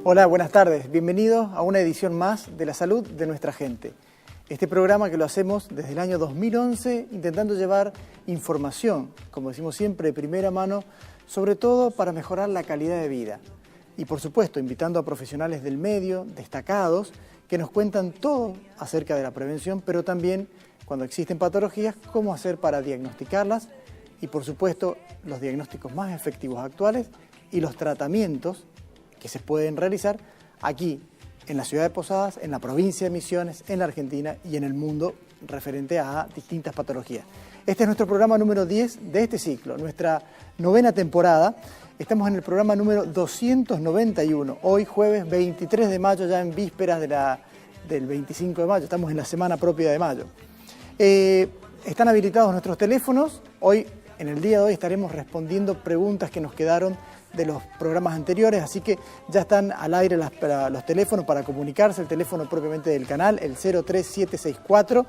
Hola, buenas tardes. Bienvenidos a una edición más de La Salud de Nuestra Gente. Este programa que lo hacemos desde el año 2011 intentando llevar información, como decimos siempre, de primera mano, sobre todo para mejorar la calidad de vida. Y por supuesto, invitando a profesionales del medio, destacados, que nos cuentan todo acerca de la prevención, pero también, cuando existen patologías, cómo hacer para diagnosticarlas y, por supuesto, los diagnósticos más efectivos actuales y los tratamientos que se pueden realizar aquí, en la ciudad de Posadas, en la provincia de Misiones, en la Argentina y en el mundo referente a distintas patologías. Este es nuestro programa número 10 de este ciclo, nuestra 9ª temporada. Estamos en el programa número 291, hoy jueves 23 de mayo, ya en vísperas del 25 de mayo, estamos en la semana propia de mayo. Están habilitados nuestros teléfonos, en el día de hoy estaremos respondiendo preguntas que nos quedaron de los programas anteriores, así que ya están al aire los teléfonos para comunicarse, el teléfono propiamente del canal, el 03764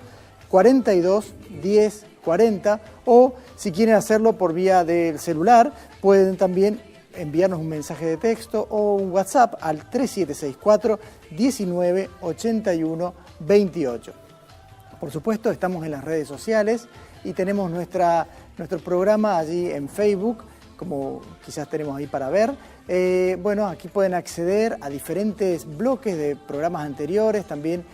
42 10 40, o si quieren hacerlo por vía del celular, pueden también enviarnos un mensaje de texto o un WhatsApp al 3764 19 81 28. Por supuesto, estamos en las redes sociales y tenemos nuestro programa allí en Facebook, como quizás tenemos ahí para ver. Aquí pueden acceder a diferentes bloques de programas anteriores, también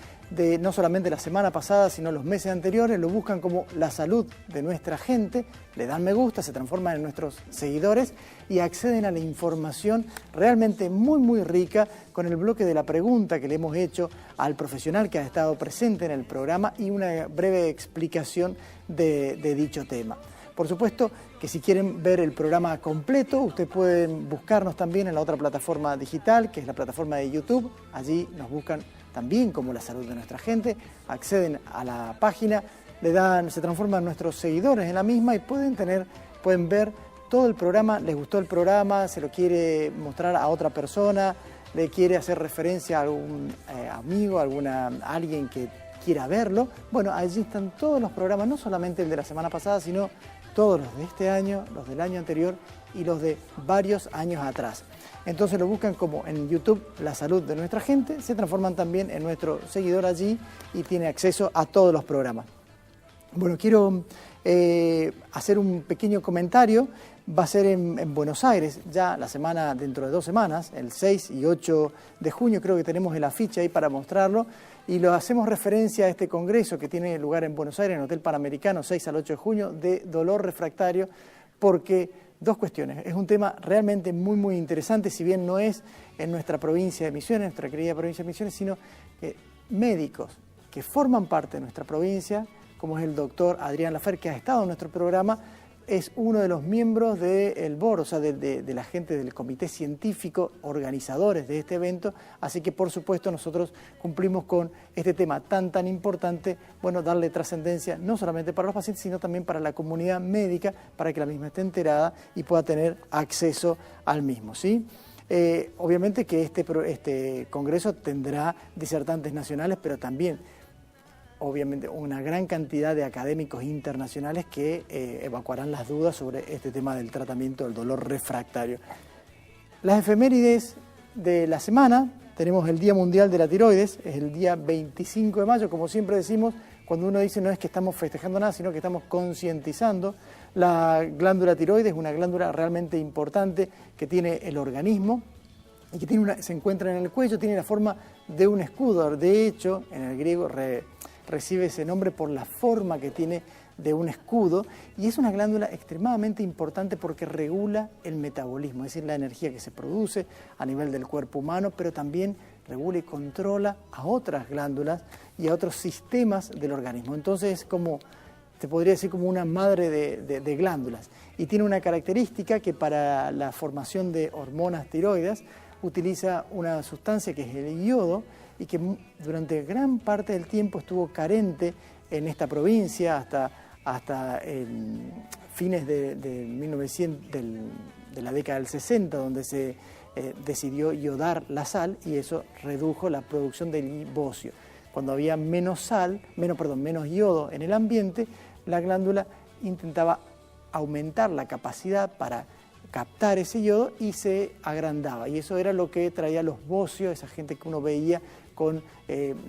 no solamente la semana pasada, sino los meses anteriores. Lo buscan como La Salud de Nuestra Gente, le dan me gusta, se transforman en nuestros seguidores y acceden a la información realmente muy, muy rica con el bloque de la pregunta que le hemos hecho al profesional que ha estado presente en el programa y una breve explicación de dicho tema. Por supuesto que si quieren ver el programa completo, ustedes pueden buscarnos también en la otra plataforma digital, que es la plataforma de YouTube. Allí nos buscan también como La Salud de Nuestra Gente, acceden a la página, se transforman nuestros seguidores en la misma y pueden ver todo el programa. Les gustó el programa, se lo quiere mostrar a otra persona, le quiere hacer referencia a algún amigo, a alguien que quiera verlo. Bueno, allí están todos los programas, no solamente el de la semana pasada, sino todos los de este año, los del año anterior y los de varios años atrás. Entonces lo buscan como en YouTube La Salud de Nuestra Gente, se transforman también en nuestro seguidor allí y tiene acceso a todos los programas. Bueno, quiero hacer un pequeño comentario. Va a ser en Buenos Aires, ya dentro de 2 semanas, el 6 y 8 de junio, creo que tenemos el afiche ahí para mostrarlo, y lo hacemos referencia a este congreso que tiene lugar en Buenos Aires, en el Hotel Panamericano, 6 al 8 de junio, de dolor refractario, porque 2 cuestiones. Es un tema realmente muy, muy interesante, si bien no es en nuestra provincia de Misiones, nuestra querida provincia de Misiones, sino que médicos que forman parte de nuestra provincia, como es el doctor Adrián Lafer, que ha estado en nuestro programa, es uno de los miembros del board, o sea, de la gente del comité científico, organizadores de este evento, así que por supuesto nosotros cumplimos con este tema tan importante, darle trascendencia no solamente para los pacientes, sino también para la comunidad médica, para que la misma esté enterada y pueda tener acceso al mismo, ¿sí? Obviamente que este congreso tendrá disertantes nacionales, pero también obviamente una gran cantidad de académicos internacionales que evacuarán las dudas sobre este tema del tratamiento del dolor refractario. Las efemérides de la semana: tenemos el Día Mundial de la Tiroides, es el día 25 de mayo, como siempre decimos, cuando uno dice no es que estamos festejando nada, sino que estamos concientizando. La glándula tiroides es una glándula realmente importante que tiene el organismo y que se encuentra en el cuello, tiene la forma de un escudo. De hecho, en el griego recibe ese nombre por la forma que tiene de un escudo, y es una glándula extremadamente importante porque regula el metabolismo, es decir, la energía que se produce a nivel del cuerpo humano, pero también regula y controla a otras glándulas y a otros sistemas del organismo. Entonces te podría decir como una madre de glándulas, y tiene una característica que para la formación de hormonas tiroides utiliza una sustancia que es el yodo, y que durante gran parte del tiempo estuvo carente en esta provincia hasta fines de la década del 60, donde se decidió iodar la sal, y eso redujo la producción del bocio. Cuando había menos yodo en el ambiente, la glándula intentaba aumentar la capacidad para captar ese yodo y se agrandaba. Y eso era lo que traía los bocios, esa gente que uno veía con,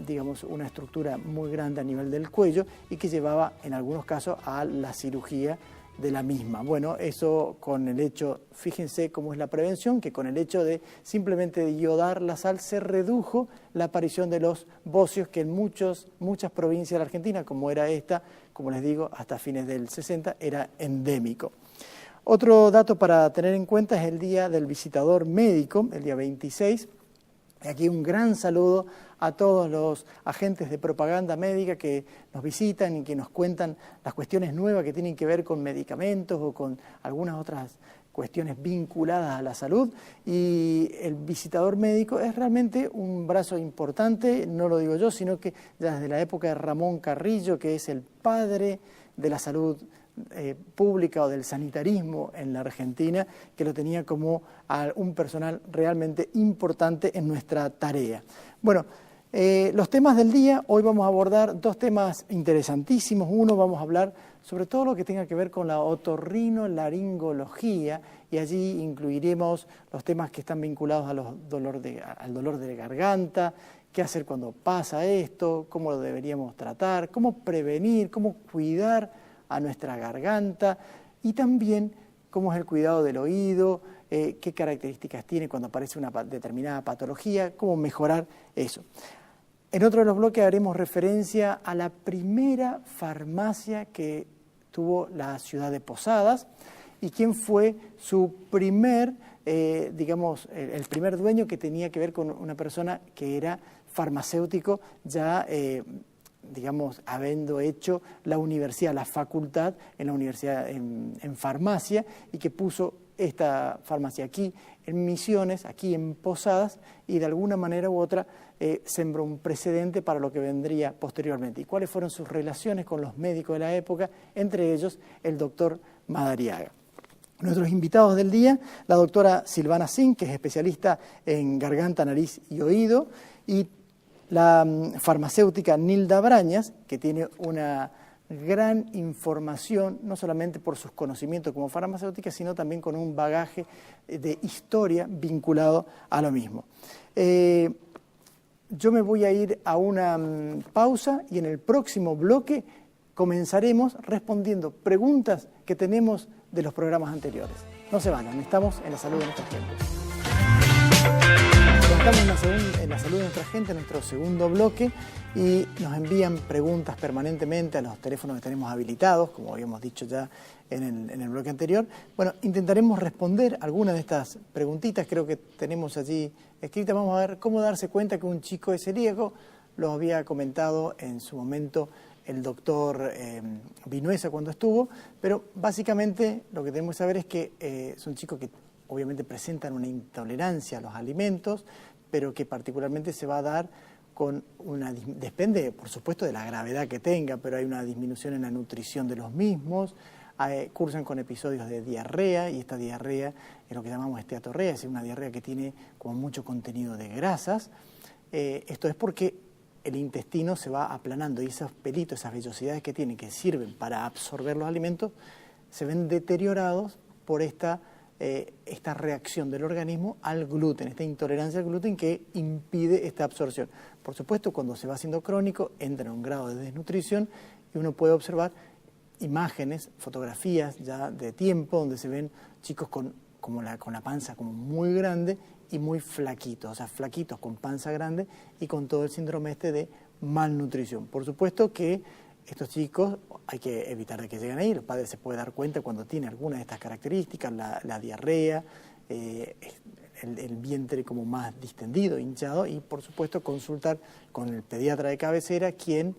digamos, una estructura muy grande a nivel del cuello y que llevaba en algunos casos a la cirugía de la misma. Bueno, eso con el hecho, fíjense cómo es la prevención, que con el hecho de simplemente de iodar la sal se redujo la aparición de los bocios que en muchas provincias de la Argentina, como era esta, como les digo, hasta fines del 60 era endémico. Otro dato para tener en cuenta es el Día del Visitador Médico, el día 26. Aquí un gran saludo a todos los agentes de propaganda médica que nos visitan y que nos cuentan las cuestiones nuevas que tienen que ver con medicamentos o con algunas otras cuestiones vinculadas a la salud. Y el visitador médico es realmente un brazo importante, no lo digo yo, sino que ya desde la época de Ramón Carrillo, que es el padre de la salud pública o del sanitarismo en la Argentina, que lo tenía como un personal realmente importante en nuestra tarea. Bueno, los temas del día, hoy vamos a abordar dos temas interesantísimos. Uno, vamos a hablar sobre todo lo que tenga que ver con la otorrinolaringología, y allí incluiremos los temas que están vinculados a al dolor de garganta, qué hacer cuando pasa esto, cómo lo deberíamos tratar, cómo prevenir, cómo cuidar a nuestra garganta, y también cómo es el cuidado del oído, qué características tiene cuando aparece una determinada patología, cómo mejorar eso. En otro de los bloques haremos referencia a la primera farmacia que tuvo la ciudad de Posadas y quién fue su primer, digamos, el primer dueño, que tenía que ver con una persona que era farmacéutico ya, digamos, habiendo hecho la universidad, la facultad en la universidad en farmacia, y que puso esta farmacia aquí en Misiones, aquí en Posadas, y de alguna manera u otra sembró un precedente para lo que vendría posteriormente. ¿Y cuáles fueron sus relaciones con los médicos de la época? Entre ellos, el doctor Madariaga. Nuestros invitados del día, la doctora Silvana Zink, que es especialista en garganta, nariz y oído, y la farmacéutica Nilda Brañas, que tiene una gran información, no solamente por sus conocimientos como farmacéutica, sino también con un bagaje de historia vinculado a lo mismo. Yo me voy a ir a una pausa y en el próximo bloque comenzaremos respondiendo preguntas que tenemos de los programas anteriores. No se vayan, estamos en la salud de nuestra gente. Estamos en la salud de nuestra gente, en nuestro segundo bloque, y nos envían preguntas permanentemente a los teléfonos que tenemos habilitados, como habíamos dicho ya en el bloque anterior. Bueno, intentaremos responder algunas de estas preguntitas, creo que tenemos allí escritas. Vamos a ver cómo darse cuenta que un chico es celíaco. Lo había comentado en su momento el doctor Vinuesa cuando estuvo, pero básicamente lo que tenemos que saber es que son chicos que obviamente presentan una intolerancia a los alimentos, pero que particularmente se va a dar con depende por supuesto de la gravedad que tenga, pero hay una disminución en la nutrición de los mismos, cursan con episodios de diarrea, y esta diarrea es lo que llamamos esteatorrea, es decir, una diarrea que tiene como mucho contenido de grasas. Esto es porque el intestino se va aplanando y esos pelitos, esas vellosidades que tiene, que sirven para absorber los alimentos, se ven deteriorados por esta reacción del organismo al gluten, esta intolerancia al gluten que impide esta absorción. Por supuesto, cuando se va haciendo crónico, entra en un grado de desnutrición y uno puede observar imágenes, fotografías ya de tiempo, donde se ven chicos con la panza como muy grande y muy flaquitos, o sea, flaquitos con panza grande y con todo el síndrome de malnutrición. Por supuesto que estos chicos hay que evitar de que lleguen ahí. El padre se puede dar cuenta cuando tiene alguna de estas características, la diarrea, el vientre como más distendido, hinchado, y por supuesto consultar con el pediatra de cabecera, quien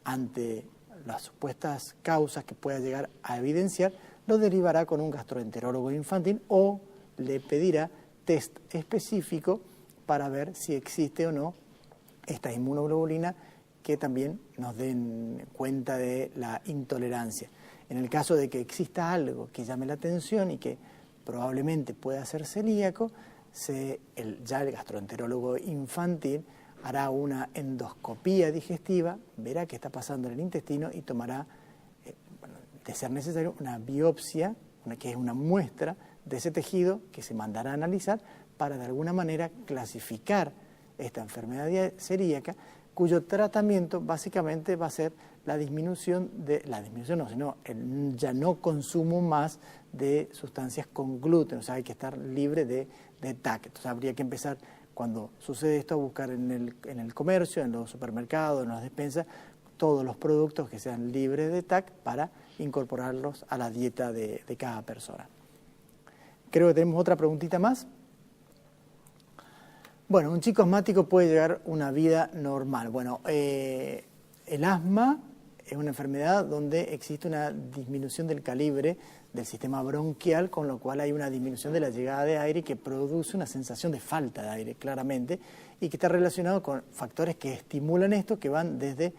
ante las supuestas causas que pueda llegar a evidenciar, lo derivará con un gastroenterólogo infantil o le pedirá test específico para ver si existe o no esta inmunoglobulina, que también nos den cuenta de la intolerancia. En el caso de que exista algo que llame la atención y que probablemente pueda ser celíaco, ya el gastroenterólogo infantil hará una endoscopía digestiva, verá qué está pasando en el intestino y tomará, de ser necesario, una biopsia, que es una muestra de ese tejido que se mandará a analizar para de alguna manera clasificar esta enfermedad celíaca, cuyo tratamiento básicamente va a ser el ya no consumo más de sustancias con gluten, o sea, hay que estar libre de TAC. Entonces habría que empezar, cuando sucede esto, a buscar en el comercio, en los supermercados, en las despensas, todos los productos que sean libres de TAC para incorporarlos a la dieta de cada persona. Creo que tenemos otra preguntita más. Bueno, un chico asmático puede llevar una vida normal. Bueno, el asma es una enfermedad donde existe una disminución del calibre del sistema bronquial, con lo cual hay una disminución de la llegada de aire que produce una sensación de falta de aire, claramente, y que está relacionado con factores que estimulan esto, que van desde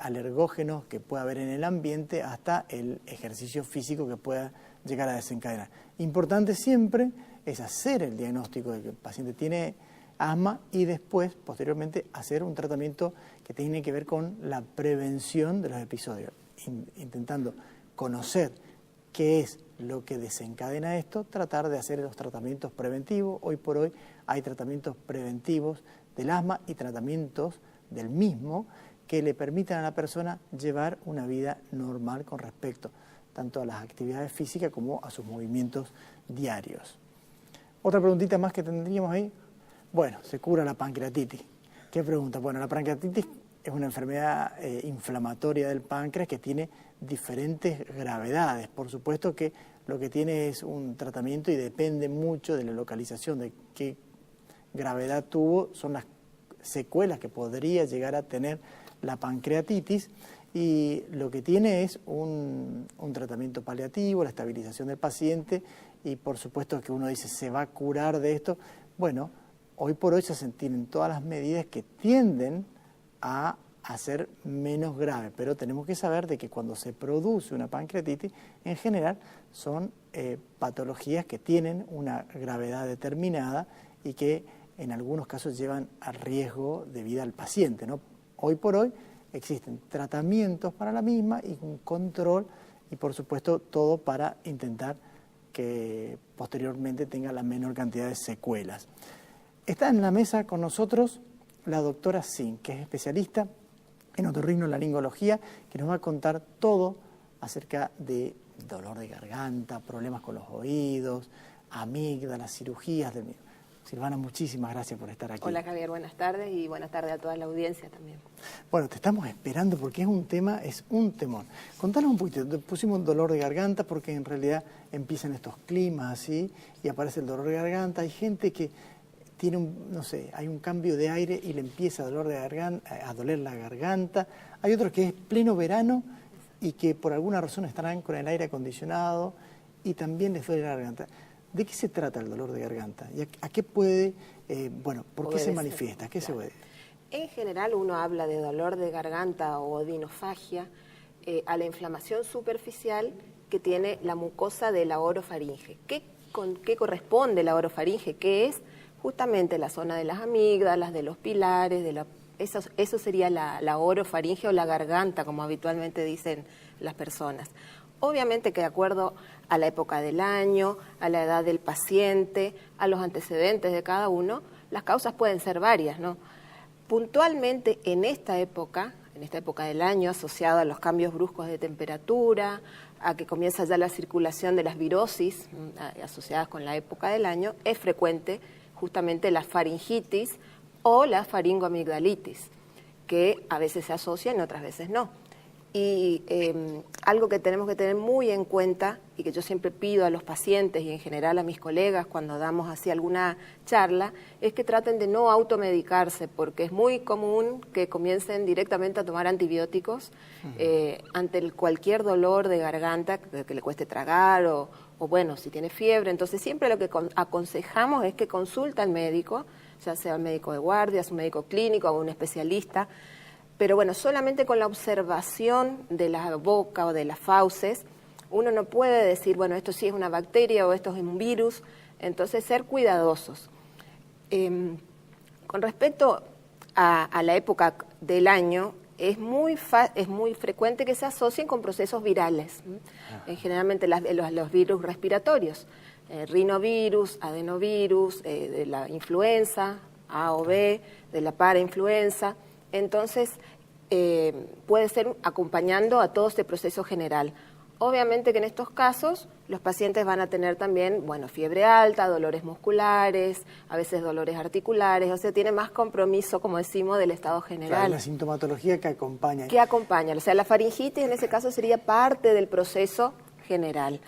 alergógenos que pueda haber en el ambiente hasta el ejercicio físico que pueda llegar a desencadenar. Importante siempre es hacer el diagnóstico de que el paciente tiene asma y después, posteriormente, hacer un tratamiento que tiene que ver con la prevención de los episodios, intentando conocer qué es lo que desencadena esto, tratar de hacer los tratamientos preventivos. Hoy por hoy hay tratamientos preventivos del asma y tratamientos del mismo que le permitan a la persona llevar una vida normal con respecto tanto a las actividades físicas como a sus movimientos diarios. Otra preguntita más que tendríamos ahí. Bueno, se cura la pancreatitis. ¿Qué pregunta? Bueno, la pancreatitis es una enfermedad inflamatoria del páncreas que tiene diferentes gravedades. Por supuesto que lo que tiene es un tratamiento y depende mucho de la localización, de qué gravedad tuvo, son las secuelas que podría llegar a tener la pancreatitis, y lo que tiene es un tratamiento paliativo, la estabilización del paciente, y por supuesto que uno dice, ¿se va a curar de esto? Bueno, hoy por hoy se tienen todas las medidas que tienden a hacer menos grave, pero tenemos que saber de que cuando se produce una pancreatitis, en general son patologías que tienen una gravedad determinada y que en algunos casos llevan a riesgo de vida al paciente, ¿no? Hoy por hoy existen tratamientos para la misma y un control y por supuesto todo para intentar que posteriormente tenga la menor cantidad de secuelas. Está en la mesa con nosotros la doctora Sin, que es especialista en otorrinolaringología, que nos va a contar todo acerca de dolor de garganta, problemas con los oídos, amígdalas, cirugías del mismo. Silvana, muchísimas gracias por estar aquí. Hola Javier, buenas tardes y buenas tardes a toda la audiencia también. Bueno, te estamos esperando porque es un temor. Contanos un poquito, te pusimos dolor de garganta porque en realidad empiezan estos climas así y aparece el dolor de garganta. Hay gente que tiene hay un cambio de aire y le empieza a doler la garganta. Hay otros que es pleno verano y que por alguna razón estarán con el aire acondicionado y también les duele la garganta. ¿De qué se trata el dolor de garganta? ¿Y a qué puede, por qué se manifiesta? ¿A qué se puede? En general uno habla de dolor de garganta o odinofagia a la inflamación superficial que tiene la mucosa de la orofaringe. ¿Qué corresponde la orofaringe? ¿Qué es? Justamente la zona de las amígdalas, de los pilares, eso sería la orofaringe o la garganta, como habitualmente dicen las personas. Obviamente que de acuerdo a la época del año, a la edad del paciente, a los antecedentes de cada uno, las causas pueden ser varias, ¿no? Puntualmente en esta época del año, asociado a los cambios bruscos de temperatura, a que comienza ya la circulación de las virosis asociadas con la época del año, es frecuente justamente la faringitis o la faringoamigdalitis, que a veces se asocian y otras veces no. Y algo que tenemos que tener muy en cuenta y que yo siempre pido a los pacientes y en general a mis colegas cuando damos así alguna charla es que traten de no automedicarse, porque es muy común que comiencen directamente a tomar antibióticos ante cualquier dolor de garganta que le cueste tragar o bueno, si tiene fiebre. Entonces siempre lo que aconsejamos es que consulte al médico, ya sea un médico de guardia, un médico clínico o un especialista. Pero bueno, solamente con la observación de la boca o de las fauces, uno no puede decir, bueno, esto sí es una bacteria o esto es un virus, entonces ser cuidadosos. Con respecto a la época del año, es muy frecuente que se asocien con procesos virales, generalmente los virus respiratorios. rinovirus, adenovirus, de la influenza, A o B, de la parainfluenza. Entonces, puede ser acompañando a todo este proceso general. Obviamente que en estos casos los pacientes van a tener también, bueno, fiebre alta, dolores musculares, a veces dolores articulares, o sea, tiene más compromiso, como decimos, del estado general. Claro, la sintomatología que acompaña. Que acompaña, o sea, la faringitis en ese caso sería parte del proceso general.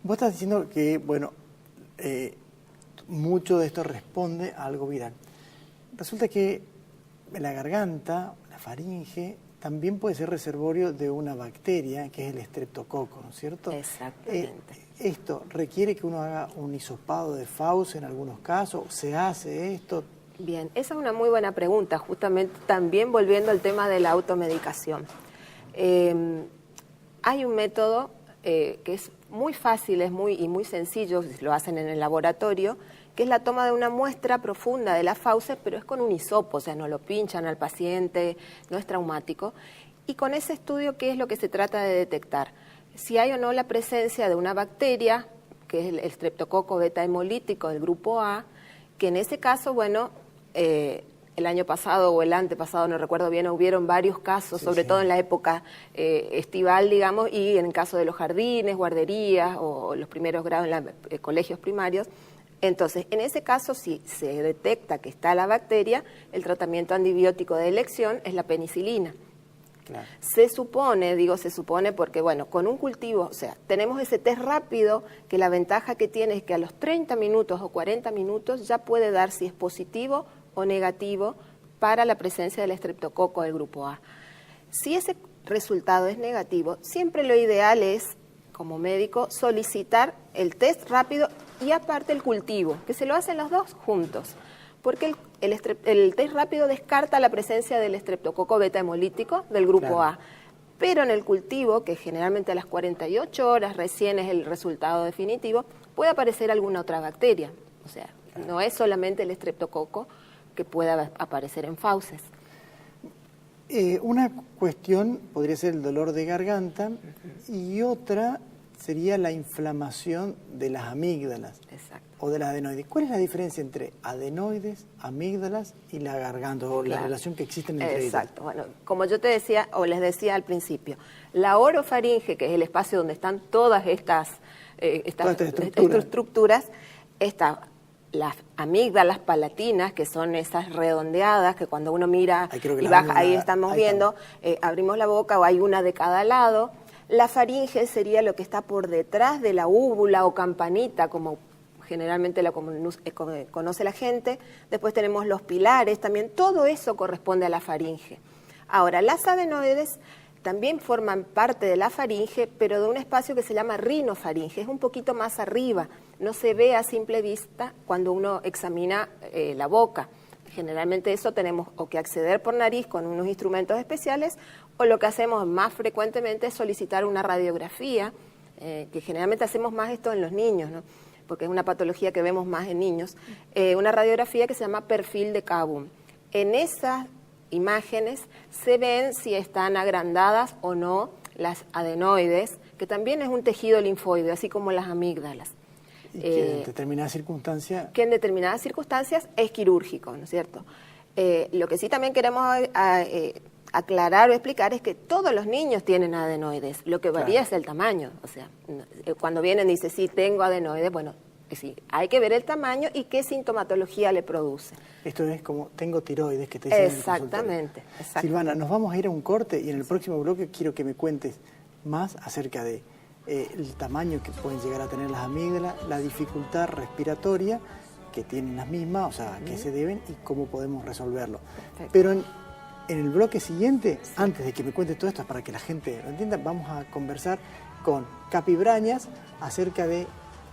Vos estás diciendo que, bueno, mucho de esto responde a algo viral. Resulta que la garganta, la faringe, también puede ser reservorio de una bacteria, que es el estreptococo, ¿no es cierto? Exactamente. ¿Esto requiere que uno haga un hisopado de fauce en algunos casos? ¿Se hace esto? Bien, esa es una muy buena pregunta, justamente también volviendo al tema de la automedicación. Hay un método que es muy fácil y muy sencillo, lo hacen en el laboratorio, que es la toma de una muestra profunda de las fauces, pero es con un hisopo, o sea, no lo pinchan al paciente, no es traumático. Y con ese estudio, ¿qué es lo que se trata de detectar? Si hay o no la presencia de una bacteria, que es el streptococo beta hemolítico del grupo A, que en ese caso, bueno, el año pasado o el antepasado, no recuerdo bien, hubieron varios casos, sobre todo en la época estival, digamos, y en el caso de los jardines, guarderías o los primeros grados en los colegios primarios. Entonces, en ese caso, si se detecta que está la bacteria, el tratamiento antibiótico de elección es la penicilina. Claro. Se supone porque, bueno, con un cultivo, o sea, tenemos ese test rápido que la ventaja que tiene es que a los 30 minutos o 40 minutos ya puede dar si es positivo o negativo para la presencia del estreptococo del grupo A. Si ese resultado es negativo, siempre lo ideal es, como médico, solicitar el test rápido y aparte el cultivo, que se lo hacen los dos juntos, porque el test rápido descarta la presencia del estreptococo beta hemolítico del grupo A, pero en el cultivo, que generalmente a las 48 horas recién es el resultado definitivo, puede aparecer alguna otra bacteria, o sea, no es solamente el estreptococo que pueda aparecer en fauces. Una cuestión podría ser el dolor de garganta y otra sería la inflamación de las amígdalas. Exacto. O de las adenoides. ¿Cuál es la diferencia entre adenoides, amígdalas y la garganta o la relación que existe entre ellas? Exacto. Bueno, como yo te decía o les decía al principio, la orofaringe, que es el espacio donde están todas estas estructuras, está las amígdalas palatinas, que son esas redondeadas, que cuando uno mira y baja, ahí estamos viendo, abrimos la boca o hay una de cada lado. La faringe sería lo que está por detrás de la úvula o campanita, como generalmente la conoce la gente. Después tenemos los pilares, también todo eso corresponde a la faringe. Ahora, las adenoides también forman parte de la faringe, pero de un espacio que se llama rinofaringe, es un poquito más arriba, no se ve a simple vista cuando uno examina la boca. Generalmente eso tenemos o que acceder por nariz con unos instrumentos especiales, o lo que hacemos más frecuentemente es solicitar una radiografía, que generalmente hacemos más esto en los niños, ¿no? Porque es una patología que vemos más en niños, una radiografía que se llama perfil de Kabum. En esas imágenes se ven si están agrandadas o no las adenoides, que también es un tejido linfoide, así como las amígdalas. Y que en determinadas circunstancias... Que en determinadas circunstancias es quirúrgico, ¿no es cierto? Lo que sí también queremos aclarar o explicar es que todos los niños tienen adenoides, lo que varía es el tamaño. O sea, cuando vienen y dicen, sí, tengo adenoides, bueno, sí, hay que ver el tamaño y qué sintomatología le produce. Esto es como, tengo tiroides, que te dicen exactamente. Silvana, nos vamos a ir a un corte y en el próximo bloque quiero que me cuentes más acerca de el tamaño que pueden llegar a tener las amígdalas, la dificultad respiratoria que tienen las mismas, o sea, a qué se deben y cómo podemos resolverlo. Perfecto. Pero en el bloque siguiente, antes de que me cuentes todo esto, para que la gente lo entienda, vamos a conversar con Capi Brañas acerca de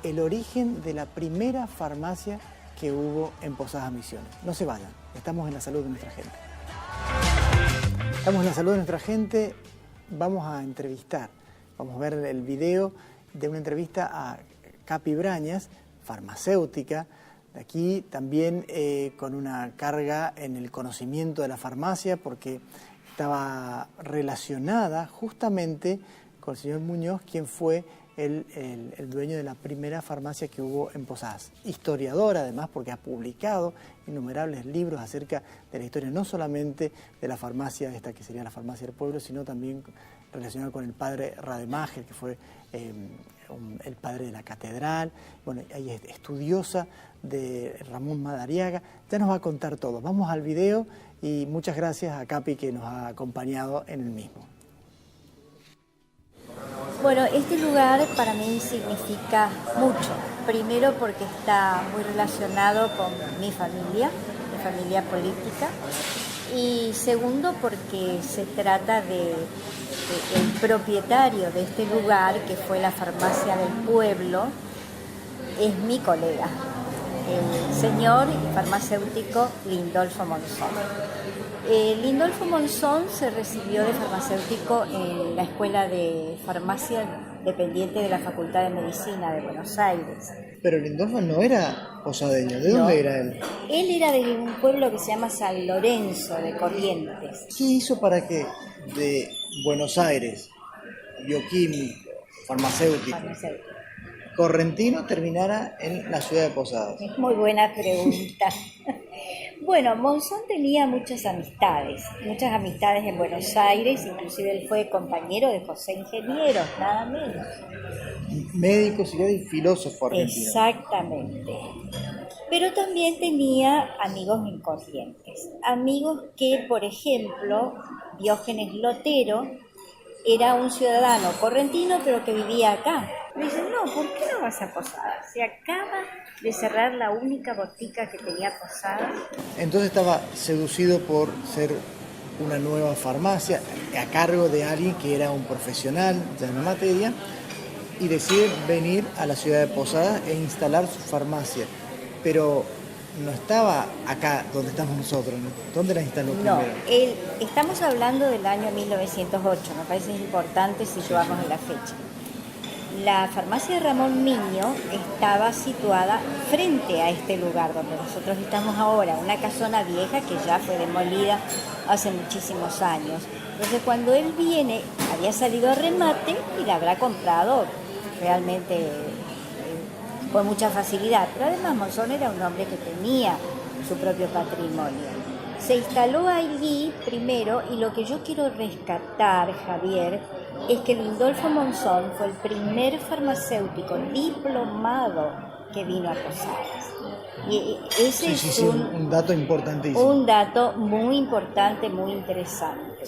el origen de la primera farmacia que hubo en Posadas Misiones. No se vayan, estamos en la salud de nuestra gente. Estamos en la salud de nuestra gente, vamos a entrevistar, vamos a ver el video de una entrevista a Capi Brañas, farmacéutica, de aquí también con una carga en el conocimiento de la farmacia, porque estaba relacionada justamente con el señor Muñoz, quien fue el dueño de la primera farmacia que hubo en Posadas. Historiador además, porque ha publicado innumerables libros acerca de la historia, no solamente de la farmacia, esta que sería la farmacia del pueblo, sino también relacionada con el padre Rademacher, que fue el padre de la catedral. Bueno, ella es estudiosa de Ramón Madariaga. Ya nos va a contar todo. Vamos al video y muchas gracias a Capi que nos ha acompañado en el mismo. Bueno, este lugar para mí significa mucho. Primero porque está muy relacionado con mi familia política. Y segundo porque se trata de el propietario de este lugar, que fue la farmacia del pueblo, es mi colega, el señor farmacéutico Lindolfo Monzón. Lindolfo Monzón se recibió de farmacéutico en la Escuela de Farmacia dependiente de la Facultad de Medicina de Buenos Aires. Pero Lindolfo no era posadeño, ¿de dónde era él? Él era de un pueblo que se llama San Lorenzo de Corrientes. ¿Qué hizo para que de Buenos Aires, bioquímico, farmacéutico, correntino, terminara en la ciudad de Posadas? Es muy buena pregunta. Bueno, Monzón tenía muchas amistades en Buenos Aires, inclusive él fue compañero de José Ingeniero, nada menos. Médico, y filósofo argentino. Exactamente. Pero también tenía amigos en Corrientes. Amigos que, por ejemplo, Diógenes Lotero era un ciudadano correntino, pero que vivía acá. Me dicen, no, ¿por qué no vas a Posadas? Se acaba de cerrar la única botica que tenía Posadas. Entonces estaba seducido por ser una nueva farmacia a cargo de alguien que era un profesional ya en la materia y decide venir a la ciudad de Posadas e instalar su farmacia. Pero no estaba acá donde estamos nosotros, ¿no? ¿Dónde la instaló primero? No, estamos hablando del año 1908, me parece importante situarnos en la fecha. La farmacia de Ramón Miño estaba situada frente a este lugar donde nosotros estamos ahora, una casona vieja que ya fue demolida hace muchísimos años. Entonces cuando él viene, había salido a remate y la habrá comprado realmente con mucha facilidad. Pero además Monzón era un hombre que tenía su propio patrimonio. Se instaló allí primero y lo que yo quiero rescatar, Javier, es que Lindolfo Monzón fue el primer farmacéutico diplomado que vino a Posadas. Y ese es un dato importantísimo. Un dato muy importante, muy interesante.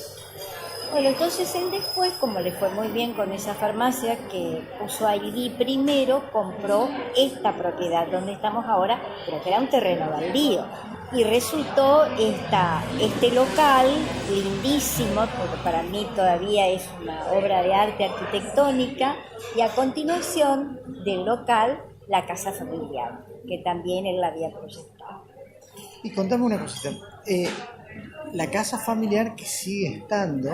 Bueno, entonces él después, como le fue muy bien con esa farmacia que puso allí primero, compró esta propiedad donde estamos ahora, pero que era un terreno baldío. Y resultó este local lindísimo, porque para mí todavía es una obra de arte arquitectónica, y a continuación del local, la casa familiar, que también él la había proyectado. Y contame una cosita, la casa familiar que sigue estando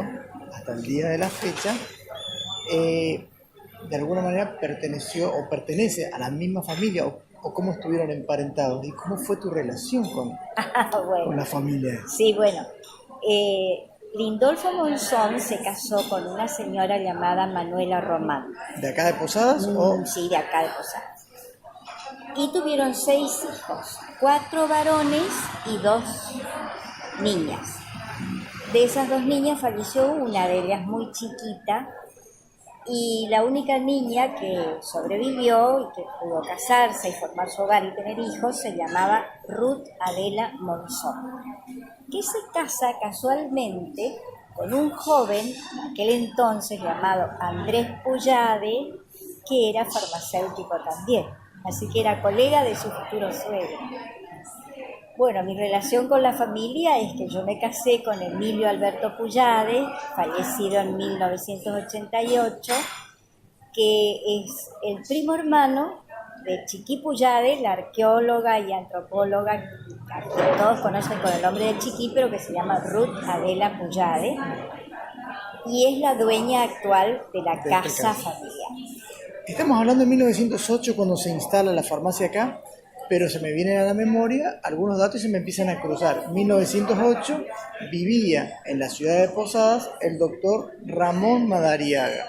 hasta el día de la fecha, de alguna manera perteneció o pertenece a la misma familia, o cómo estuvieron emparentados, y cómo fue tu relación con la familia. Sí, bueno, Lindolfo Monzón se casó con una señora llamada Manuela Román. ¿De acá de Posadas? Sí, de acá de Posadas. Y tuvieron 6 hijos, 4 varones y 2 niñas. De esas 2 niñas falleció una de ellas muy chiquita, y la única niña que sobrevivió y que pudo casarse y formar su hogar y tener hijos se llamaba Ruth Adela Monzón, que se casa casualmente con un joven, en aquel entonces llamado Andrés Puyade, que era farmacéutico también, así que era colega de su futuro suegro. Bueno, mi relación con la familia es que yo me casé con Emilio Alberto Puyade, fallecido en 1988, que es el primo hermano de Chiqui Puyade, la arqueóloga y antropóloga que todos conocen con el nombre de Chiqui, pero que se llama Ruth Adela Puyade, y es la dueña actual de la casa familiar. Estamos hablando de 1908 cuando se instala la farmacia acá, pero se me vienen a la memoria algunos datos y se me empiezan a cruzar. 1908 vivía en la ciudad de Posadas el doctor Ramón Madariaga.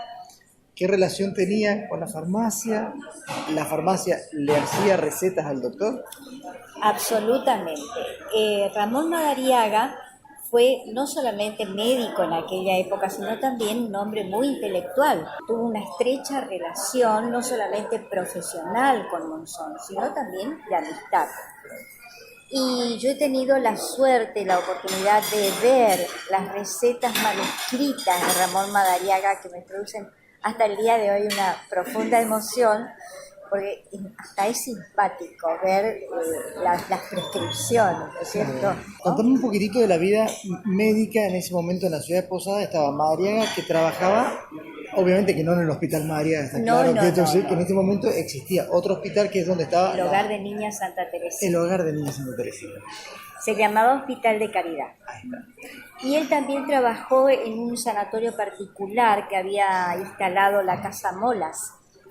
¿Qué relación tenía con la farmacia? ¿La farmacia le hacía recetas al doctor? Absolutamente. Ramón Madariaga fue no solamente médico en aquella época, sino también un hombre muy intelectual. Tuvo una estrecha relación, no solamente profesional con Monzón, sino también de amistad. Y yo he tenido la suerte, la oportunidad de ver las recetas manuscritas de Ramón Madariaga que me producen hasta el día de hoy una profunda emoción, porque hasta es simpático ver las prescripciones, ¿no es cierto? Contame un poquitito de la vida médica en ese momento en la ciudad de Posada. Estaba Madariaga, que trabajaba, obviamente que no en el hospital Madariaga, está claro, que en este momento existía otro hospital que es donde estaba... El Hogar de Niñas Santa Teresita. El Hogar de Niñas Santa Teresita. Se llamaba Hospital de Caridad. Ahí está. Y él también trabajó en un sanatorio particular que había instalado la Casa Molas,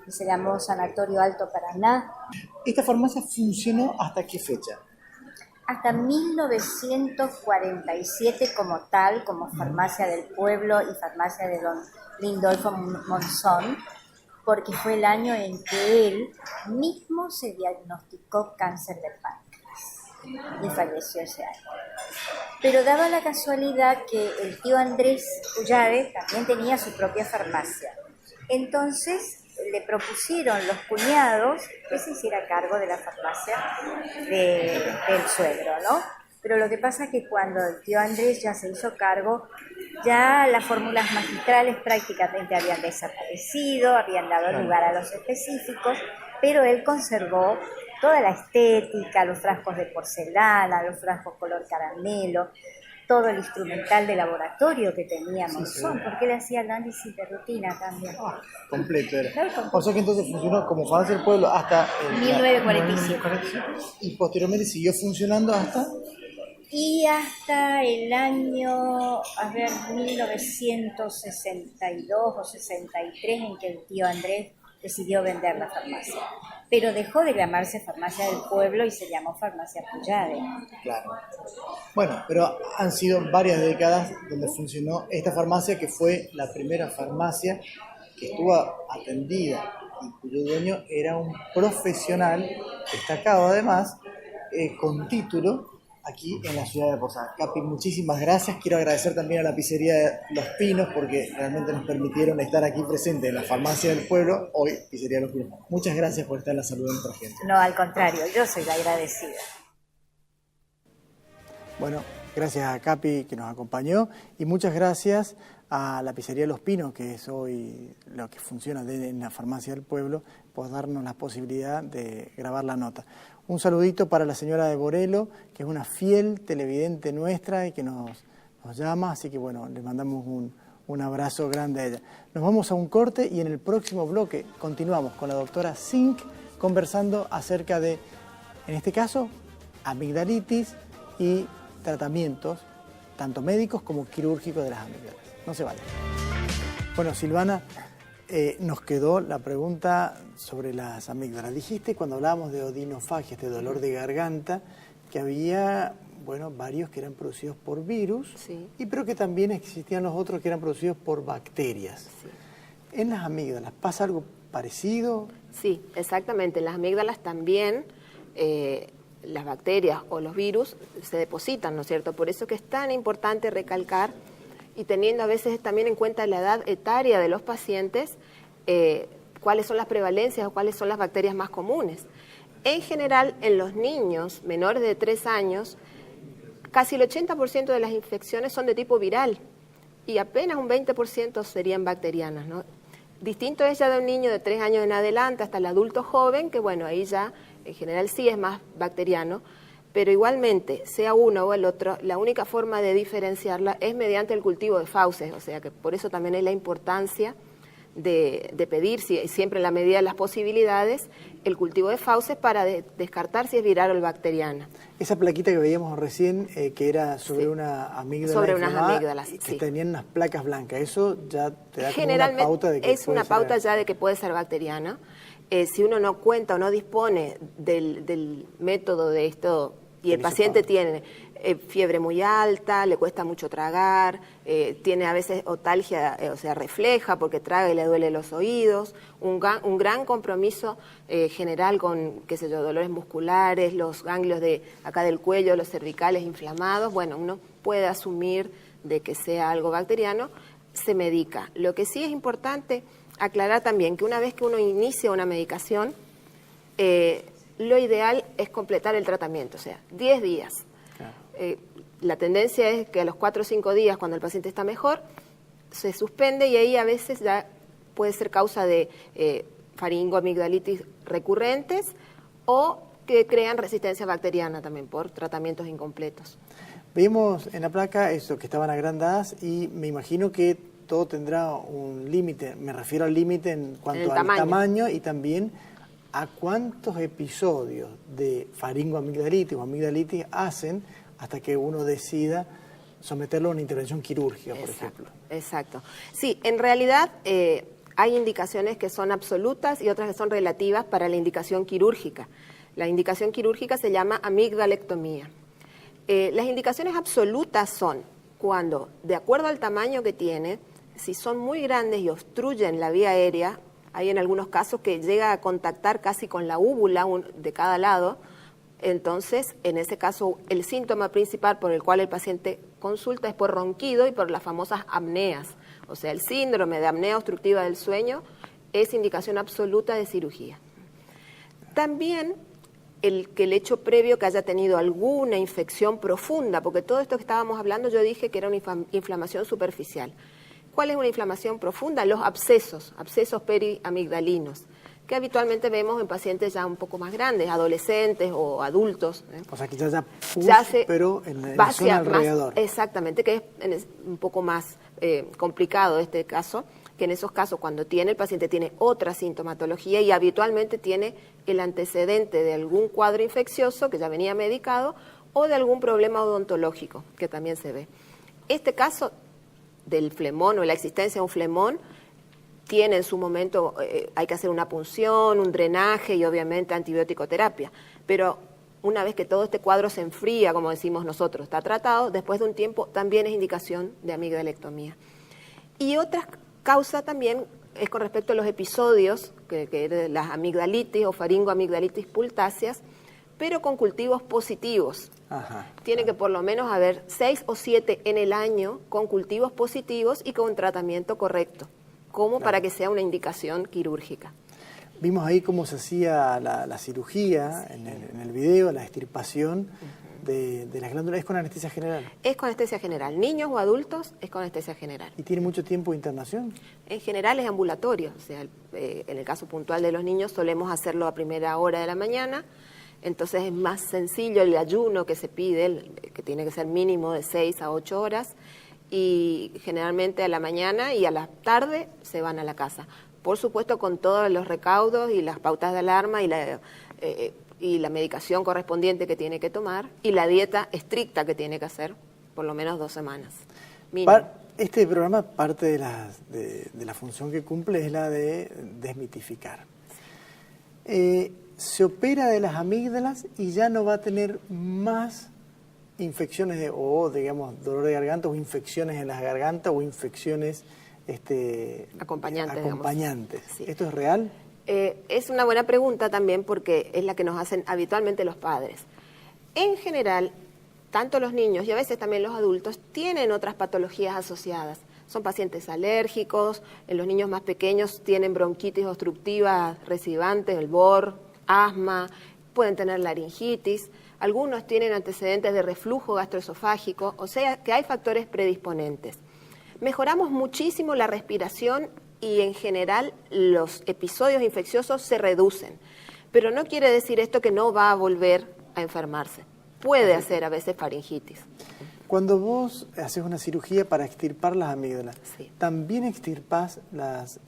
que se llamó Sanatorio Alto Paraná. ¿Esta farmacia funcionó hasta qué fecha? Hasta 1947 como tal, como farmacia del pueblo y farmacia de don Lindolfo Monzón, porque fue el año en que él mismo se diagnosticó cáncer de páncreas y falleció ese año. Pero daba la casualidad que el tío Andrés Ullave también tenía su propia farmacia. Entonces le propusieron los cuñados que se hiciera cargo de la farmacia del suegro, ¿no? Pero lo que pasa es que cuando el tío Andrés ya se hizo cargo, ya las fórmulas magistrales prácticamente habían desaparecido, habían dado lugar a los específicos, pero él conservó toda la estética, los frascos de porcelana, los frascos color caramelo, todo el instrumental de laboratorio que tenía Monzón, porque él hacía análisis de rutina también. Completo era. Claro, completo. O sea que entonces funcionó como farmacia del pueblo hasta... 1947. Y posteriormente siguió funcionando hasta... Y hasta el año, 1962 o 63, en que el tío Andrés decidió vender la farmacia. Pero dejó de llamarse Farmacia del Pueblo y se llamó Farmacia Pullade. Claro. Bueno, pero han sido varias décadas donde funcionó esta farmacia, que fue la primera farmacia que estuvo atendida y cuyo dueño era un profesional destacado, además, con título, aquí en la ciudad de Posada. Capi, muchísimas gracias. Quiero agradecer también a la pizzería de Los Pinos, porque realmente nos permitieron estar aquí presentes en la farmacia del pueblo, hoy Pizzería de Los Pinos. Muchas gracias por estar en la salud de nuestra gente. No, al contrario, yo soy la agradecida. Bueno, gracias a Capi que nos acompañó, y muchas gracias a la Pizzería Los Pinos, que es hoy lo que funciona en la farmacia del pueblo, por darnos la posibilidad de grabar la nota. Un saludito para la señora de Borelo, que es una fiel televidente nuestra y que nos llama, así que bueno, le mandamos un abrazo grande a ella. Nos vamos a un corte y en el próximo bloque continuamos con la doctora Zink conversando acerca de, en este caso, amigdalitis y tratamientos, tanto médicos como quirúrgicos de las amígdalas. No se vayan. Bueno, Silvana, nos quedó la pregunta sobre las amígdalas. Dijiste cuando hablábamos de odinofagia, este dolor de garganta, que había, bueno, varios que eran producidos por virus, Sí. pero que también existían los otros que eran producidos por bacterias. Sí. En las amígdalas, ¿pasa algo parecido? Sí, exactamente. En las amígdalas también las bacterias o los virus se depositan, ¿no es cierto? Por eso que es tan importante recalcar, y teniendo a veces también en cuenta la edad etaria de los pacientes, cuáles son las prevalencias o cuáles son las bacterias más comunes. En general, en los niños menores de 3 años, casi el 80% de las infecciones son de tipo viral y apenas un 20% serían bacterianas, ¿no? Distinto es ya de un niño de 3 años en adelante hasta el adulto joven, que bueno, ahí ya en general sí es más bacteriano, pero igualmente, sea uno o el otro, la única forma de diferenciarla es mediante el cultivo de fauces, o sea que por eso también es la importancia de pedir, siempre en la medida de las posibilidades, el cultivo de fauces para descartar si es viral o bacteriana. Esa plaquita que veíamos recién, que era sobre una amígdala sobre unas amígdalas, que sí. tenían unas placas blancas, eso ya te da como una Generalmente pauta de que es una pauta ya de que puede ser bacteriana. Si uno no cuenta o no dispone del método de esto y el paciente tiene fiebre muy alta, le cuesta mucho tragar, tiene a veces otalgia, o sea, refleja porque traga y le duele los oídos, un gran compromiso general con, qué sé yo, dolores musculares, los ganglios de acá del cuello, los cervicales inflamados. Bueno, uno puede asumir de que sea algo bacteriano, se medica. Lo que sí es importante aclarar también que una vez que uno inicia una medicación, lo ideal es completar el tratamiento, o sea, 10 días. Claro. La tendencia es que a los 4 o 5 días, cuando el paciente está mejor, se suspende y ahí a veces ya puede ser causa de faringoamigdalitis recurrentes o que crean resistencia bacteriana también por tratamientos incompletos. Vimos en la placa eso, que estaban agrandadas y me imagino que todo tendrá un límite. Me refiero al límite en cuanto al tamaño y también a cuántos episodios de faringoamigdalitis o amigdalitis hacen hasta que uno decida someterlo a una intervención quirúrgica, por ejemplo. Exacto. Sí, en realidad hay indicaciones que son absolutas y otras que son relativas para la indicación quirúrgica. La indicación quirúrgica se llama amigdalectomía. Las indicaciones absolutas son cuando, de acuerdo al tamaño que tiene, si son muy grandes y obstruyen la vía aérea, hay en algunos casos que llega a contactar casi con la úvula de cada lado, entonces en ese caso el síntoma principal por el cual el paciente consulta es por ronquido y por las famosas apneas, o sea, el síndrome de apnea obstructiva del sueño es indicación absoluta de cirugía. También el hecho previo que haya tenido alguna infección profunda, porque todo esto que estábamos hablando yo dije que era una inflamación superficial. ¿Cuál es una inflamación profunda? Los abscesos periamigdalinos, que habitualmente vemos en pacientes ya un poco más grandes, adolescentes o adultos. O sea, que ya pus, pero en la zona alrededor. Exactamente, que es un poco más complicado este caso, que en esos casos cuando el paciente tiene otra sintomatología y habitualmente tiene el antecedente de algún cuadro infeccioso que ya venía medicado o de algún problema odontológico que también se ve. Este caso del flemón o la existencia de un flemón tiene en su momento, hay que hacer una punción, un drenaje y obviamente antibiótico-terapia, pero una vez que todo este cuadro se enfría, como decimos nosotros, está tratado, después de un tiempo también es indicación de amigdalectomía. Y otra causa también es con respecto a los episodios, que es las amigdalitis o faringoamigdalitis pultáceas, pero con cultivos positivos. Ajá. Tiene que por lo menos haber 6 o 7 en el año con cultivos positivos y con tratamiento correcto, como para que sea una indicación quirúrgica. Vimos ahí cómo se hacía la cirugía en el video, la extirpación de las glándulas. ¿Es con anestesia general? Es con anestesia general. Niños o adultos es con anestesia general. ¿Y tiene mucho tiempo de internación? En general es ambulatorio. O sea, en el caso puntual de los niños solemos hacerlo a primera hora de la mañana. Entonces es más sencillo el ayuno que se pide, que tiene que ser mínimo de 6 a 8 horas. Y generalmente a la mañana y a la tarde se van a la casa. Por supuesto con todos los recaudos y las pautas de alarma y la medicación correspondiente que tiene que tomar y la dieta estricta que tiene que hacer por lo menos 2 semanas. Este programa, parte de la función que cumple es la de desmitificar. Se opera de las amígdalas y ya no va a tener más infecciones o digamos dolor de garganta o infecciones en las gargantas o infecciones acompañantes. Sí. ¿Esto es real? Es una buena pregunta también porque es la que nos hacen habitualmente los padres. En general, tanto los niños y a veces también los adultos tienen otras patologías asociadas. Son pacientes alérgicos, en los niños más pequeños tienen bronquitis obstructiva recidivante, el BOR, asma, pueden tener laringitis, algunos tienen antecedentes de reflujo gastroesofágico, o sea que hay factores predisponentes. Mejoramos muchísimo la respiración y en general los episodios infecciosos se reducen, pero no quiere decir esto que no va a volver a enfermarse. Puede hacer a veces faringitis. Cuando vos haces una cirugía para extirpar las amígdalas, sí, ¿también extirpás las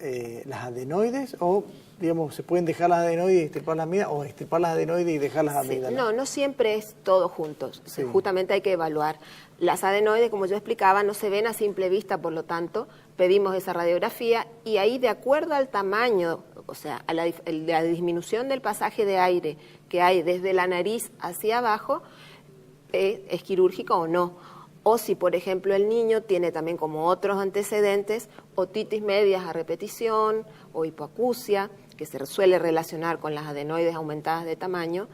adenoides o, digamos, se pueden dejar las adenoides y extirpar las amígdalas o extirpar las adenoides y dejar las amígdalas? No, no siempre es todo juntos. Sí. Justamente hay que evaluar. Las adenoides, como yo explicaba, no se ven a simple vista, por lo tanto, pedimos esa radiografía y ahí, de acuerdo al tamaño, o sea, a la disminución del pasaje de aire que hay desde la nariz hacia abajo, es quirúrgica o no. O si, por ejemplo, el niño tiene también como otros antecedentes, otitis medias a repetición o hipoacusia, que se suele relacionar con las adenoides aumentadas de tamaño,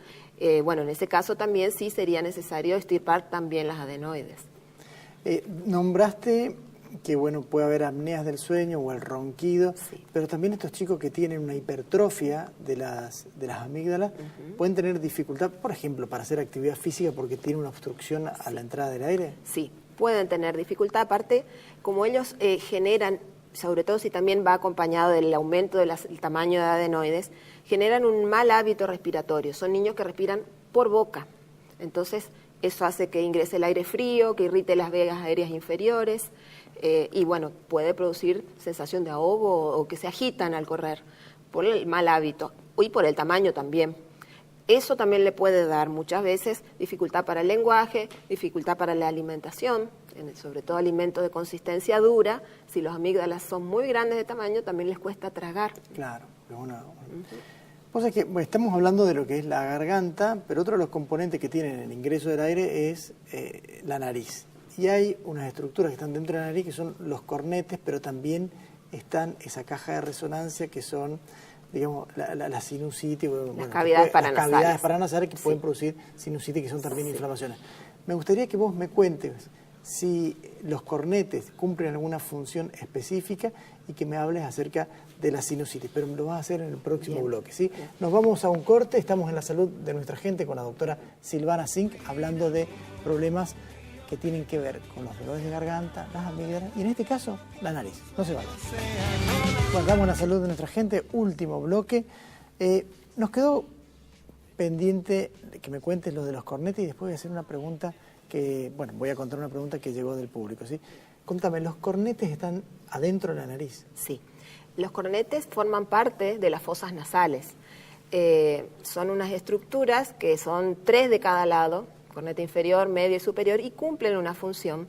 bueno, en ese caso también sí sería necesario extirpar también las adenoides. Nombraste que bueno, puede haber apneas del sueño o el ronquido, Sí. pero también estos chicos que tienen una hipertrofia de las amígdalas pueden tener dificultad, por ejemplo, para hacer actividad física porque tienen una obstrucción a la entrada del aire. Sí, pueden tener dificultad. Aparte, como ellos generan, sobre todo si también va acompañado del aumento del tamaño de adenoides, generan un mal hábito respiratorio. Son niños que respiran por boca. Entonces, eso hace que ingrese el aire frío, que irrite las vías aéreas inferiores y, bueno, puede producir sensación de ahogo o que se agitan al correr por el mal hábito y por el tamaño también. Eso también le puede dar muchas veces dificultad para el lenguaje, dificultad para la alimentación, sobre todo alimentos de consistencia dura. Si los amígdalas son muy grandes de tamaño, también les cuesta tragar. Claro, es una... Pues es que bueno, estamos hablando de lo que es la garganta, pero otro de los componentes que tienen el ingreso del aire es la nariz. Y hay unas estructuras que están dentro de la nariz que son los cornetes, pero también están esa caja de resonancia que son, digamos, la sinusitis, Las cavidades paranasales. Las cavidades paranasales que pueden Sí. producir sinusitis, que son también Sí. inflamaciones. Me gustaría que vos me cuentes si los cornetes cumplen alguna función específica y que me hables acerca de la sinusitis, pero lo vas a hacer en el próximo Bien. bloque, ¿sí? Nos vamos a un corte, estamos en la salud de nuestra gente con la doctora Silvana Zink, hablando de problemas que tienen que ver con los dolores de garganta, las amígdalas y en este caso, la nariz. No se vayan. Bueno, estamos en la salud de nuestra gente, último bloque. Nos quedó pendiente que me cuentes lo de los cornetes y después voy a hacer una pregunta que, bueno, voy a contar una pregunta que llegó del público, ¿sí? Contame, ¿los cornetes están adentro de la nariz? Sí, los cornetes forman parte de las fosas nasales. Son unas estructuras que son 3 de cada lado, cornete inferior, medio y superior, y cumplen una función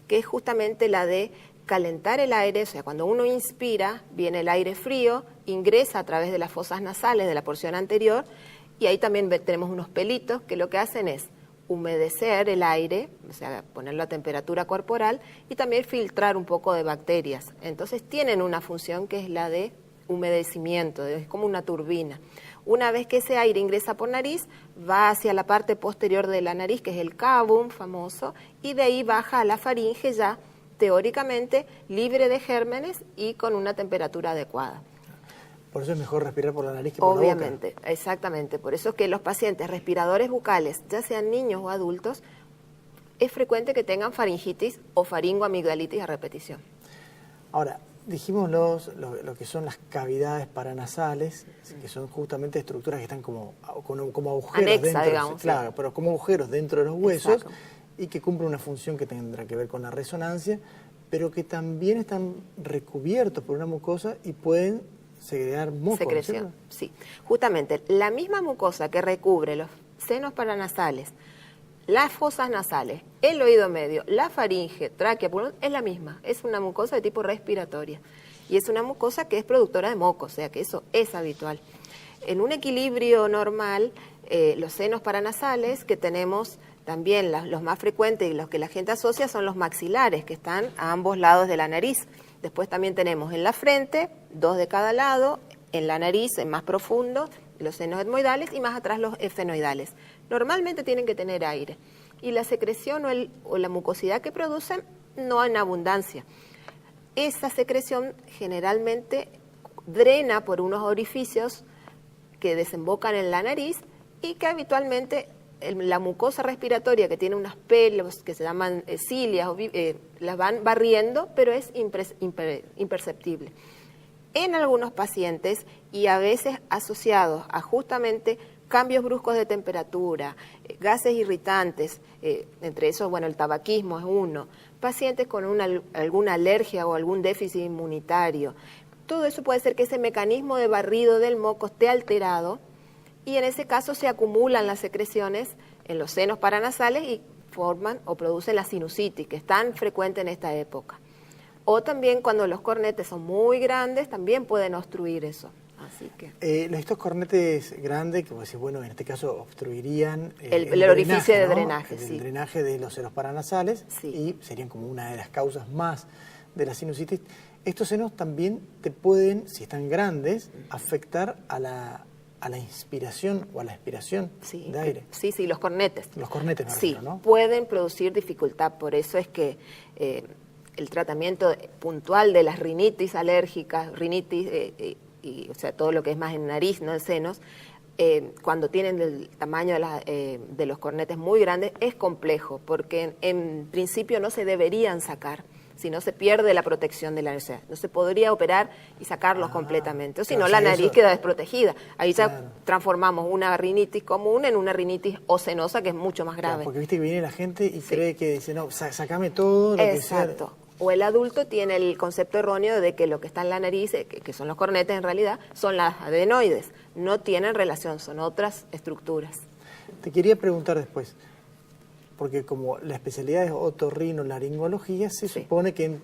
que es justamente la de calentar el aire, o sea, cuando uno inspira, viene el aire frío, ingresa a través de las fosas nasales de la porción anterior, y ahí también tenemos unos pelitos que lo que hacen es humedecer el aire, o sea, ponerlo a temperatura corporal y también filtrar un poco de bacterias. Entonces tienen una función que es la de humedecimiento, es como una turbina. Una vez que ese aire ingresa por nariz, va hacia la parte posterior de la nariz, que es el cavum famoso, y de ahí baja a la faringe ya teóricamente libre de gérmenes y con una temperatura adecuada. Por eso es mejor respirar por la nariz que por la boca. Obviamente, exactamente. Por eso es que los pacientes respiradores bucales, ya sean niños o adultos, es frecuente que tengan faringitis o faringoamigdalitis a repetición. Ahora, dijimos lo que son las cavidades paranasales, que son justamente estructuras que están como agujeros Anexa, dentro, digamos, claro, sí. pero como agujeros dentro de los huesos. Exacto. Y que cumplen una función que tendrá que ver con la resonancia, pero que también están recubiertos por una mucosa y pueden segregar moco. Secreción, ¿no? sí. Justamente, la misma mucosa que recubre los senos paranasales, las fosas nasales, el oído medio, la faringe, tráquea, pulmón, es la misma. Es una mucosa de tipo respiratoria. Y es una mucosa que es productora de moco, o sea que eso es habitual. En un equilibrio normal, los senos paranasales que tenemos también los más frecuentes y los que la gente asocia son los maxilares, que están a ambos lados de la nariz. Después también tenemos en la frente, 2 de cada lado, en la nariz, en más profundo, los senos etmoidales y más atrás los efenoidales. Normalmente tienen que tener aire. Y la secreción o la mucosidad que producen no en abundancia. Esa secreción generalmente drena por unos orificios que desembocan en la nariz y que habitualmente la mucosa respiratoria, que tiene unos pelos que se llaman cilias, las van barriendo, pero es imperceptible. En algunos pacientes, y a veces asociados a justamente cambios bruscos de temperatura, gases irritantes, entre esos, bueno, el tabaquismo es uno, pacientes con alguna alergia o algún déficit inmunitario, todo eso puede ser que ese mecanismo de barrido del moco esté alterado, y en ese caso se acumulan las secreciones en los senos paranasales y forman o producen la sinusitis, que es tan frecuente en esta época. O también cuando los cornetes son muy grandes, también pueden obstruir eso. Así que estos cornetes grandes, que vos decís, bueno, en este caso obstruirían el orificio de ¿no? drenaje, el sí. drenaje de los senos paranasales, Sí. y serían como una de las causas más de la sinusitis. Estos senos también te pueden, si están grandes, afectar a la inspiración o a la expiración sí, de aire. sí, los cornetes. Los cornetes, me sí, refiero, ¿no? pueden producir dificultad, por eso es que el tratamiento puntual de las rinitis alérgicas, rinitis, o sea, todo lo que es más en nariz, no en senos, cuando tienen el tamaño de los cornetes muy grandes, es complejo, porque en principio no se deberían sacar, si no se pierde la protección de la nariz. No se podría operar y sacarlos completamente, o si no la nariz queda desprotegida. Ahí ya transformamos una rinitis común en una rinitis ocenosa, que es mucho más grave. Claro, porque viste que viene la gente y cree que dice, no, sacame todo lo Exacto. que sea. O el adulto tiene el concepto erróneo de que lo que está en la nariz, que son los cornetes en realidad, son las adenoides. No tienen relación, son otras estructuras. Te quería preguntar después, porque como la especialidad es otorrinolaringología, se supone que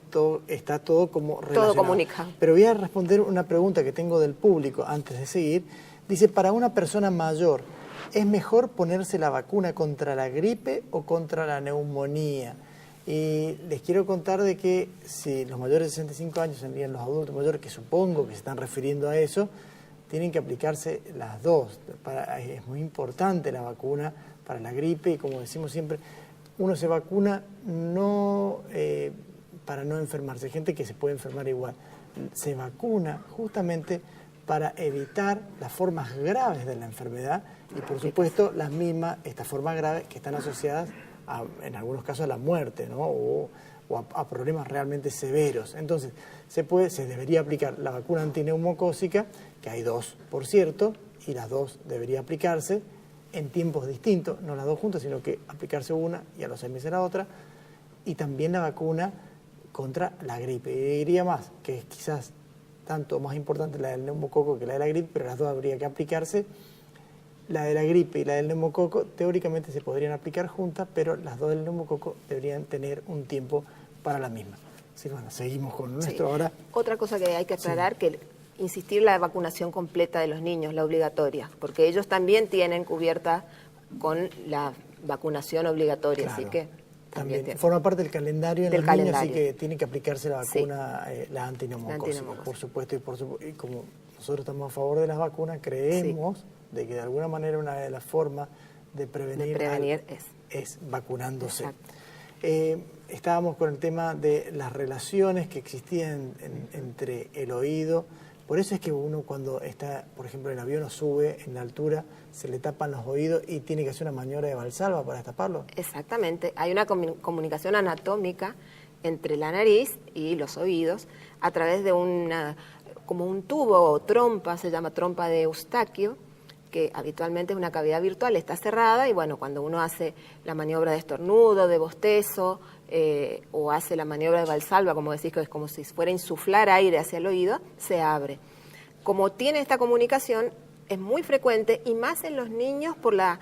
está todo como relacionado. Todo comunicado. Pero voy a responder una pregunta que tengo del público antes de seguir. Dice, para una persona mayor, ¿es mejor ponerse la vacuna contra la gripe o contra la neumonía? Y les quiero contar de que si los mayores de 65 años serían los adultos mayores, que supongo que se están refiriendo a eso, tienen que aplicarse las dos. Es muy importante la vacuna para la gripe, y como decimos siempre, uno se vacuna no para no enfermarse. Hay gente que se puede enfermar igual. Se vacuna justamente para evitar las formas graves de la enfermedad y, por supuesto, estas formas graves que están asociadas en algunos casos a la muerte, ¿no? o a problemas realmente severos. Entonces, se debería aplicar la vacuna antineumocócica, que hay dos, por cierto, y las dos debería aplicarse en tiempos distintos, no las dos juntas, sino que aplicarse una y a los 6 meses la otra, y también la vacuna contra la gripe. Y diría más, que es quizás tanto más importante la del neumococo que la de la gripe, pero las dos habría que aplicarse. La de la gripe y la del neumococo teóricamente se podrían aplicar juntas, pero las dos del neumococo deberían tener un tiempo para la misma. Así que bueno, seguimos con nuestro ahora. Otra cosa que hay que aclarar, que insistir la vacunación completa de los niños, la obligatoria, porque ellos también tienen cubierta con la vacunación obligatoria, Claro, así que también forma parte del calendario en del los calendario. niños, así que tienen que aplicarse la vacuna, la antineumocócica, por supuesto, y como nosotros estamos a favor de las vacunas, creemos de que de alguna manera una de las formas de prevenir es vacunándose. Estábamos con el tema de las relaciones que existían entre el oído. Por eso es que uno cuando está, por ejemplo, en el avión o sube en la altura, se le tapan los oídos y tiene que hacer una maniobra de Valsalva para destaparlo. Exactamente. Hay una comunicación anatómica entre la nariz y los oídos a través de como un tubo o trompa, se llama trompa de Eustaquio, que habitualmente es una cavidad virtual, está cerrada, y bueno, cuando uno hace la maniobra de estornudo, de bostezo, o hace la maniobra de Valsalva, como decís, que es como si fuera a insuflar aire hacia el oído, se abre. Como tiene esta comunicación, es muy frecuente, y más en los niños por la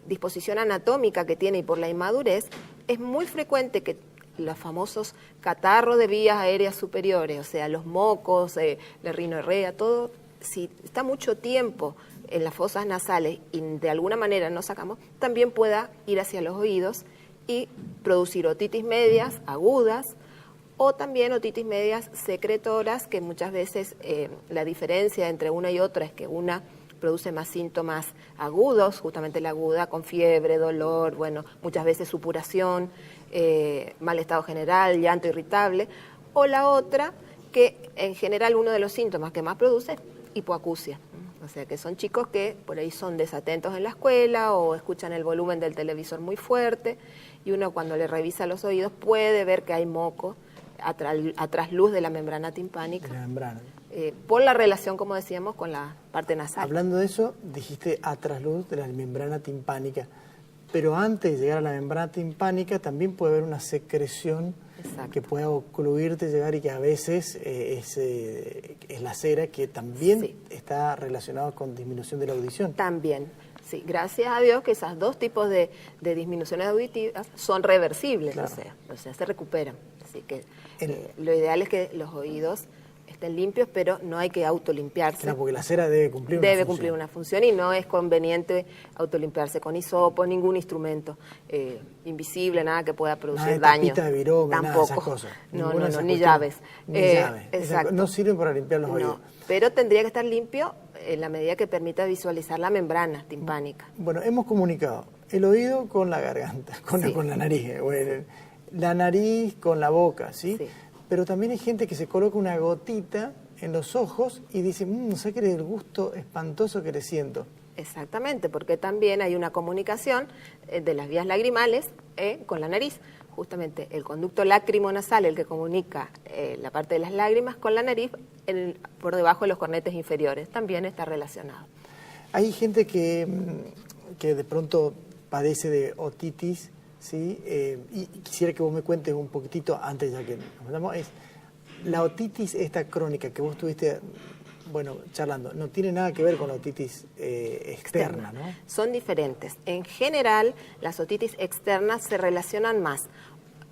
disposición anatómica que tiene y por la inmadurez, es muy frecuente que los famosos catarros de vías aéreas superiores, o sea, los mocos, la rinorrea, todo, si está mucho tiempo en las fosas nasales y de alguna manera no sacamos, también pueda ir hacia los oídos y producir otitis medias agudas, o también otitis medias secretoras, que muchas veces la diferencia entre una y otra es que una produce más síntomas agudos, justamente la aguda, con fiebre, dolor, bueno, muchas veces supuración, mal estado general, llanto irritable, o la otra que en general uno de los síntomas que más produce es hipoacusia. O sea, que son chicos que por ahí son desatentos en la escuela o escuchan el volumen del televisor muy fuerte, y uno cuando le revisa los oídos puede ver que hay moco a trasluz de la membrana timpánica. La membrana. Por la relación, como decíamos, con la parte nasal. Hablando de eso, dijiste a trasluz de la membrana timpánica, pero antes de llegar a la membrana timpánica también puede haber una secreción que pueda ocluirte llegar, y que a veces es la cera, que también está relacionado con disminución de la audición. También, sí, gracias a Dios que esos dos tipos de disminuciones auditivas son reversibles, claro. o sea, se recuperan. Así que lo ideal es que los oídos estén limpios, pero no hay que autolimpiarse. Claro, porque la cera debe cumplir una función y no es conveniente autolimpiarse con hisopo, ningún instrumento invisible, nada que pueda producir daño. De virome, tampoco. Nada de esas cosas. No, ni llaves. Ni llaves. Exacto. No sirven para limpiar los oídos. Pero tendría que estar limpio en la medida que permita visualizar la membrana timpánica. Bueno, hemos comunicado el oído con la garganta, con la nariz, la nariz con la boca, ¿sí? Sí. Pero también hay gente que se coloca una gotita en los ojos y dice, ¿sabes qué es el gusto espantoso que le siento? Exactamente, porque también hay una comunicación de las vías lagrimales con la nariz. Justamente el conducto lacrimonasal, el que comunica la parte de las lágrimas con la nariz, por debajo de los cornetes inferiores, también está relacionado. Hay gente que de pronto padece de otitis, ¿sí? Y quisiera que vos me cuentes un poquitito, antes ya que nos vamos, es la otitis esta crónica que vos estuviste charlando, no tiene nada que ver con la otitis externa, ¿no? Son diferentes. En general, las otitis externas se relacionan más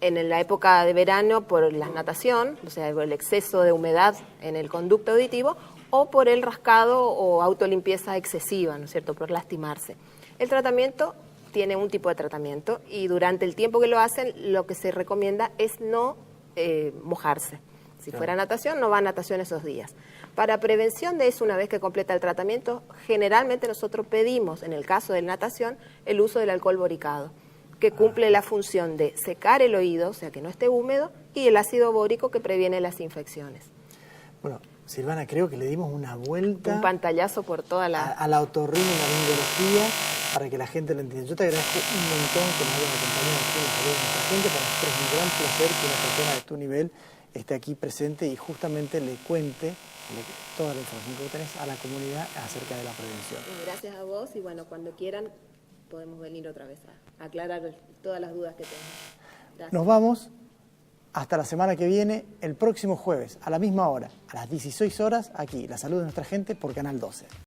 en la época de verano por la natación, o sea, por el exceso de humedad en el conducto auditivo, o por el rascado o autolimpieza excesiva, ¿no es cierto?, por lastimarse. El tratamiento tiene un tipo de tratamiento y durante el tiempo que lo hacen, lo que se recomienda es no mojarse. Si fuera natación, no va a natación esos días. Para prevención de eso, una vez que completa el tratamiento, generalmente nosotros pedimos, en el caso de natación, el uso del alcohol boricado, que cumple la función de secar el oído, o sea, que no esté húmedo, y el ácido bórico que previene las infecciones. Bueno, Silvana, creo que le dimos una vuelta... Un pantallazo por toda la... A la otorrinolaringología, para que la gente lo entienda. Yo te agradezco un montón que nos hayas acompañado aquí en la salud de nuestra gente. Para nosotros es un gran placer que una persona de tu nivel esté aquí presente y justamente le cuente toda la información que vos tenés a la comunidad acerca de la prevención. Gracias a vos y bueno, cuando quieran podemos venir otra vez a aclarar todas las dudas que tengan. Gracias. Nos vamos hasta la semana que viene, el próximo jueves, a la misma hora, a las 16 horas, aquí, La Salud de Nuestra Gente por Canal 12.